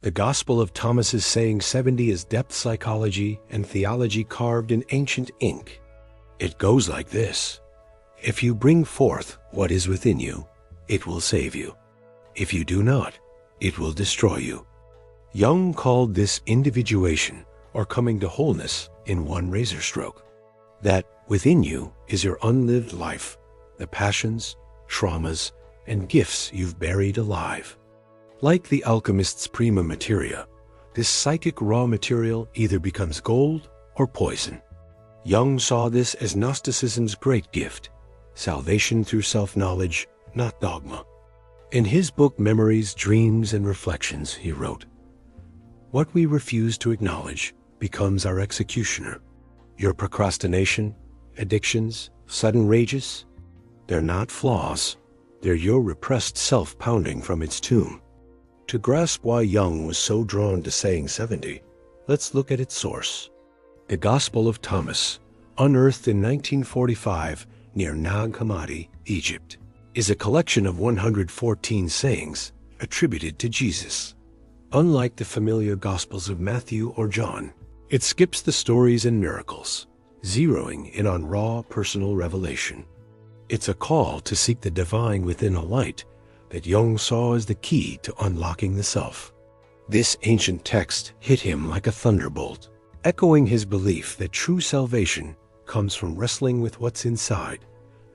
The Gospel of Thomas's saying 70 is depth psychology and theology carved in ancient ink. It goes like this: if you bring forth what is within you, it will save you. If you do not, it will destroy you. Jung called this individuation, or coming to wholeness in one razor stroke. That within you is your unlived life, the passions, traumas, and gifts you've buried alive. Like the alchemist's prima materia, this psychic raw material either becomes gold or poison. Jung saw this as Gnosticism's great gift, salvation through self-knowledge, not dogma. In his book Memories, Dreams, and Reflections, he wrote, "What we refuse to acknowledge becomes our executioner. Your procrastination, addictions, sudden rages, they're not flaws. They're your repressed self pounding from its tomb." To grasp why Jung was so drawn to saying 70, let's look at its source. The Gospel of Thomas, unearthed in 1945 near Nag Hammadi, Egypt, is a collection of 114 sayings attributed to Jesus. Unlike the familiar Gospels of Matthew or John, it skips the stories and miracles, zeroing in on raw personal revelation. It's a call to seek the divine within a light that Jung saw as the key to unlocking the self. This ancient text hit him like a thunderbolt, echoing his belief that true salvation comes from wrestling with what's inside,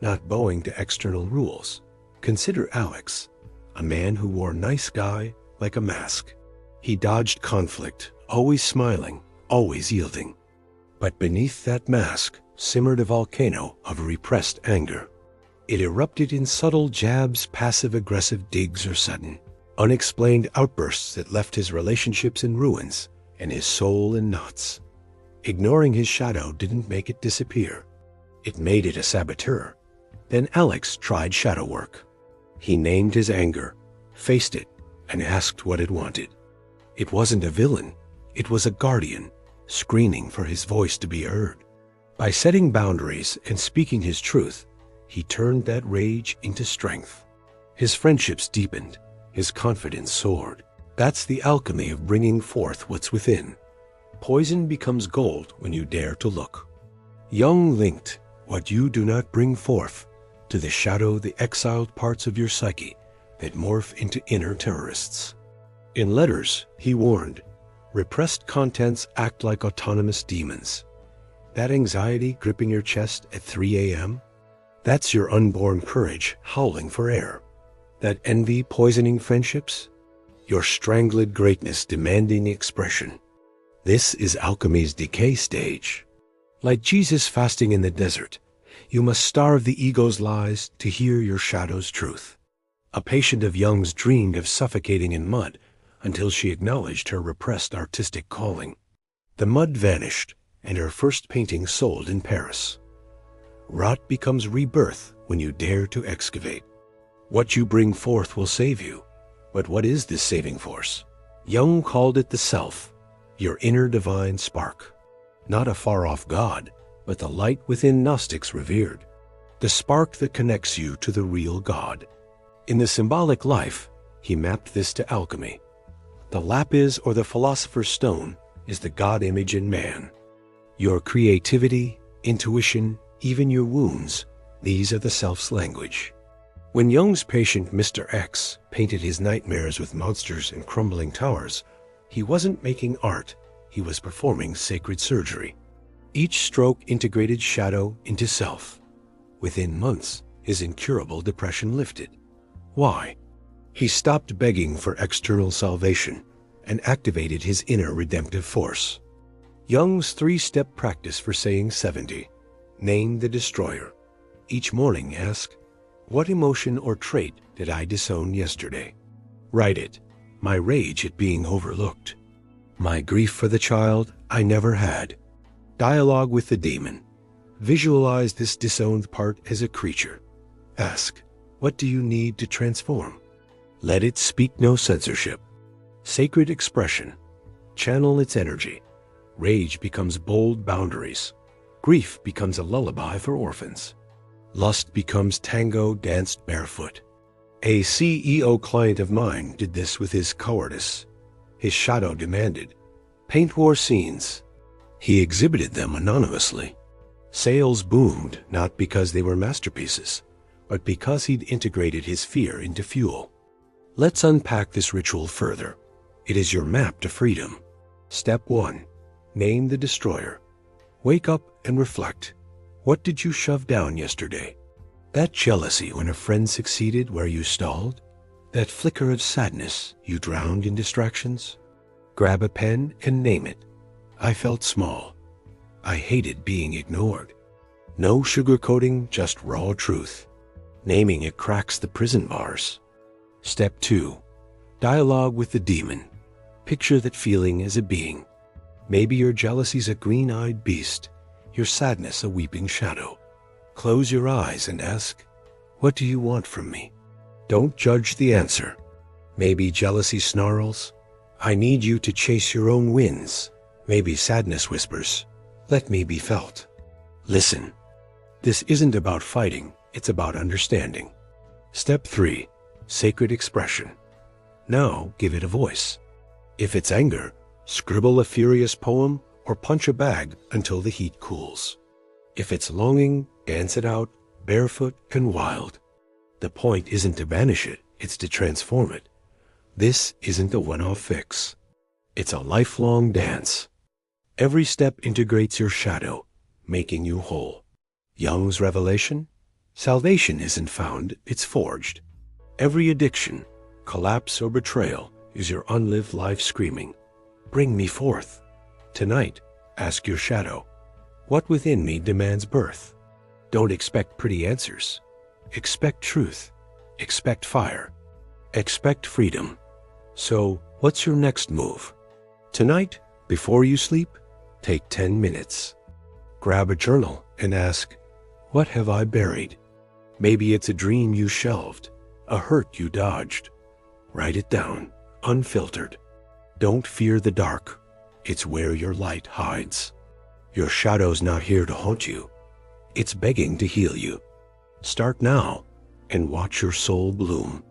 not bowing to external rules. Consider Alex, a man who wore nice guy like a mask. He dodged conflict, always smiling, always yielding. But beneath that mask simmered a volcano of repressed anger. It erupted in subtle jabs, passive-aggressive digs, or sudden, unexplained outbursts that left his relationships in ruins and his soul in knots. Ignoring his shadow didn't make it disappear. It made it a saboteur. Then Alex tried shadow work. He named his anger, faced it, and asked what it wanted. It wasn't a villain. It was a guardian, screening for his voice to be heard. By setting boundaries and speaking his truth, he turned that rage into strength. His friendships deepened. His confidence soared. That's the alchemy of bringing forth what's within. Poison becomes gold when you dare to look. Jung linked what you do not bring forth to the shadow, the exiled parts of your psyche that morph into inner terrorists. In letters, he warned, repressed contents act like autonomous demons. That anxiety gripping your chest at 3 a.m., that's your unborn courage howling for air. That envy poisoning friendships, your strangled greatness demanding expression. This is alchemy's decay stage. Like Jesus fasting in the desert, you must starve the ego's lies to hear your shadow's truth. A patient of Jung's dreamed of suffocating in mud until she acknowledged her repressed artistic calling. The mud vanished, and her first painting sold in Paris. Rot becomes rebirth when you dare to excavate. What you bring forth will save you. But what is this saving force? Jung called it the self, your inner divine spark. Not a far-off God, but the light within Gnostics revered. The spark that connects you to the real God. In the symbolic life, he mapped this to alchemy. The lapis, or the philosopher's stone, is the God image in man. Your creativity, intuition, even your wounds, these are the self's language. When Jung's patient Mr. X painted his nightmares with monsters and crumbling towers, he wasn't making art, he was performing sacred surgery. Each stroke integrated shadow into self. Within months, his incurable depression lifted. Why? He stopped begging for external salvation and activated his inner redemptive force. Jung's 3-step practice for saying 70. Name the destroyer. Each morning ask, what emotion or trait did I disown yesterday? Write it. My rage at being overlooked. My grief for the child I never had. Dialogue with the demon. Visualize this disowned part as a creature. Ask, what do you need to transform? Let it speak, no censorship. Sacred expression. Channel its energy. Rage becomes bold boundaries. Grief becomes a lullaby for orphans. Lust becomes tango danced barefoot. A CEO client of mine did this with his cowardice. His shadow demanded. Paint war scenes. He exhibited them anonymously. Sales boomed not because they were masterpieces, but because he'd integrated his fear into fuel. Let's unpack this ritual further. It is your map to freedom. Step 1. Name the destroyer. Wake up and reflect. What did you shove down yesterday? That jealousy when a friend succeeded where you stalled? That flicker of sadness you drowned in distractions? Grab a pen and name it. I felt small. I hated being ignored. No sugarcoating, just raw truth. Naming it cracks the prison bars. Step 2. Dialogue with the demon. Picture that feeling as a being. Maybe your jealousy's a green-eyed beast, your sadness a weeping shadow. Close your eyes and ask, what do you want from me? Don't judge the answer. Maybe jealousy snarls, I need you to chase your own winds. Maybe sadness whispers, let me be felt. Listen. This isn't about fighting, it's about understanding. Step 3. Sacred expression. Now give it a voice. If it's anger, scribble a furious poem or punch a bag until the heat cools. If it's longing, dance it out, barefoot and wild. The point isn't to banish it, it's to transform it. This isn't a one-off fix. It's a lifelong dance. Every step integrates your shadow, making you whole. Jung's revelation? Salvation isn't found, it's forged. Every addiction, collapse or betrayal is your unlived life screaming, bring me forth. Tonight, ask your shadow, what within me demands birth? Don't expect pretty answers. Expect truth. Expect fire. Expect freedom. So, what's your next move? Tonight, before you sleep, take 10 minutes. Grab a journal and ask, what have I buried? Maybe it's a dream you shelved, a hurt you dodged. Write it down, unfiltered. Don't fear the dark. It's where your light hides. Your shadow's not here to haunt you. It's begging to heal you. Start now and watch your soul bloom.